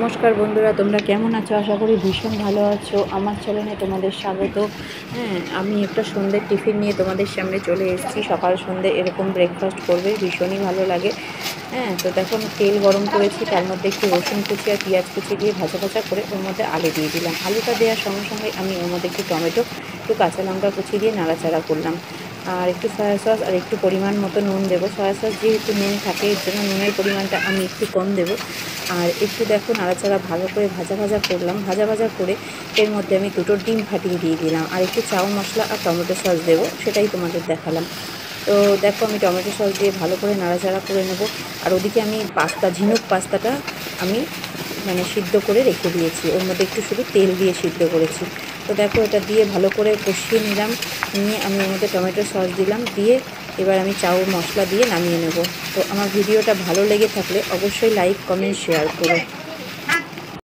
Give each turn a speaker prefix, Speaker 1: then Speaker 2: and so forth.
Speaker 1: নমস্কার বন্ধুরা, তোমরা কেমন আছো? আশা করি ভীষণ ভালো আছো। আমার চ্যানেলে তোমাদের স্বাগত। আমি একটা সন্ধ্যের টিফিন নিয়ে তোমাদের সামনে চলে এসেছি। সকাল সন্ধ্যে এরকম ব্রেকফাস্ট করবে, ভীষণই ভালো লাগে। তো দেখো আমি তেল গরম করেছি, তার মধ্যে একটু রসুন কুচি আর পেঁয়াজ কুচি দিয়ে ভাজা ভাজা করে ওর মধ্যে আলু দিয়ে দিলাম। আলুটা দেওয়ার সঙ্গে সঙ্গে আমি ওর মধ্যে একটু টমেটো, একটু কাঁচা লঙ্কা কুচি দিয়ে নাড়াচাড়া করলাম। আর একটু সয়া সস আর একটু পরিমাণ মতো নুন দেবো। সয়া সস যেহেতু নুন থাকে, এর জন্য নুনের পরিমাণটা আমি একটু কম দেবো। আর একটু দেখো নাড়াচাড়া ভালো করে ভাজা ভাজা করলাম। ভাজা ভাজা করে এর মধ্যে আমি দুটো ডিম ফাটিয়ে দিয়ে দিলাম, আর একটু চাউ মশলা আর টমেটো সস দেবো, সেটাই তোমাদের দেখালাম। তো দেখো আমি টমেটো সস দিয়ে ভালো করে নাড়াচাড়া করে নেব। আর ওদিকে আমি ঝিনুক পাস্তাটা আমি সিদ্ধ করে রেখে দিয়েছি, ওর মধ্যে একটু শুধু তেল দিয়ে সিদ্ধ করেছি। তো দেখো এটা দিয়ে ভালো করে কষিয়ে নিলাম। নিয়ে আমি ওর মধ্যে টমেটো সস দিলাম, দিয়ে এবার আমি চাউ মশলা দিয়ে নামিয়ে নেব। তো আমার ভিডিওটা ভালো লেগে থাকলে অবশ্যই লাইক, কমেন্ট, শেয়ার করো।